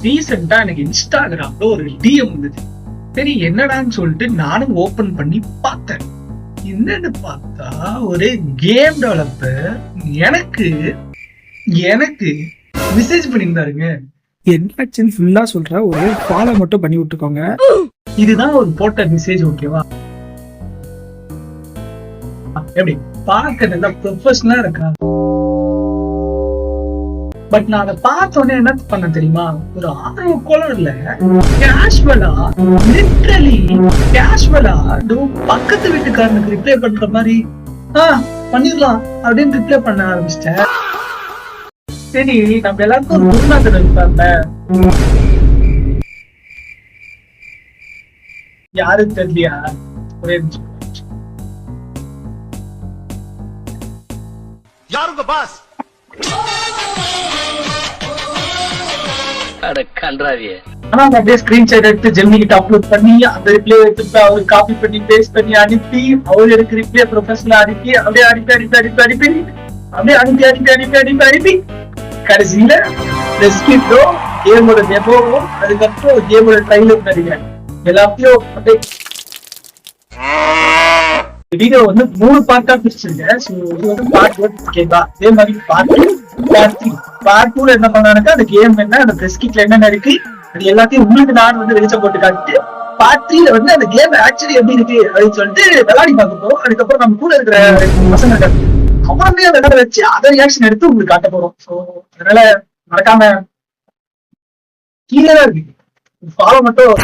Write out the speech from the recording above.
ரீசெண்டா எனக்கு இன்ஸ்டாகிராம்ல ஒரு டிஎம் வந்தது. சரி என்னடான்னு சொல்லிட்டு நானும் ஓபன் பண்ணி பார்த்தேன். என்னன்னு பார்த்தா ஒரு கேம் டெவலப்பர் எனக்கு எனக்கு மெசேஜ் பண்ணியிருந்தாருங்க. என்னாச்சுன்னு ஃபுல்லா சொல்ற, ஒரு ஃபாலோ மட்டும் பண்ணி விட்டுக்கோங்க. இதுதான் ஒரு போட்ட மெசேஜ், ஓகேவா? எப்படி பார்க்க நல்லா ப்ரொஃபஷனலா இருக்கா? பட் நான் அதை பார்த்தோன்னே என்ன பண்ண தெரியுமா, ஒரு ஆர்வ கோளர்ல கேஷுவலா, லிட்டரலி கேஷுவலா பக்கத்து வீட்டுக்காரனுக்கு ரிப்ளை பண்ற மாதிரி பண்ணிடலாம் அப்படின்னு ரிப்ளை பண்ண ஆரம்பிச்சிட்டேன். சரி, நம்ம எல்லாருக்கும் ஒரு குருநாதர் இருப்பாங்க, யாரும் தெரியலையா? ஒரே நிமிஷம். யாருங்க பாஸ்? ஆனா அப்படியே ஸ்கிரீன்ஷாட் எடுத்து ஜெமினி கிட்ட அப்லோட் பண்ணி அந்த ரிப்ளை எடுத்து அவரு காப்பி பண்ணி பேஸ்ட் பண்ணி அனுப்பி அவரு எனக்கு ரிப்ளை ப்ரொஃபஷனலா அனுப்பி அப்படியே அனுப்பி கடைசியில ரெஸ்கிட்டோ கேமோட டெமோவோ அதுக்கப்புறம் கேமோட ட்ரைலர் நினைக்கிறேன் எல்லாத்தையும் அப்படியே வீடியோ வந்து 3 பார்ட்டா பிரிச்சிருக்கேன். இது வந்து பார்ட் 1, ஓகேவா? அதே மாதிரி பார்ட் 2ல என்ன பண்ணானுக்கா, அந்த கேம் என்ன, அந்த பிரெஸ்கிட்ல என்னென்ன இருக்கு, அது எல்லாத்தையும் உங்களுக்கு நான் வந்து வெளிச்சம் போட்டு காட்டிட்டு பார்ட் 3ல வந்து அந்த கேம் ஆக்சுவலி எப்படி இருக்கு அப்படின்னு சொல்லிட்டு விளையாடி பார்க்கப்போம். அதுக்கப்புறம் நம்ம கூட இருக்கிற பசங்க அவனே விளையாட வச்சு அதை ரியாக்ஷன் எடுத்து உங்களுக்கு காட்ட போறோம். ஸோ அதனால மறக்காம கீழே தான் இருக்கு, ஃபாலோ மட்டும்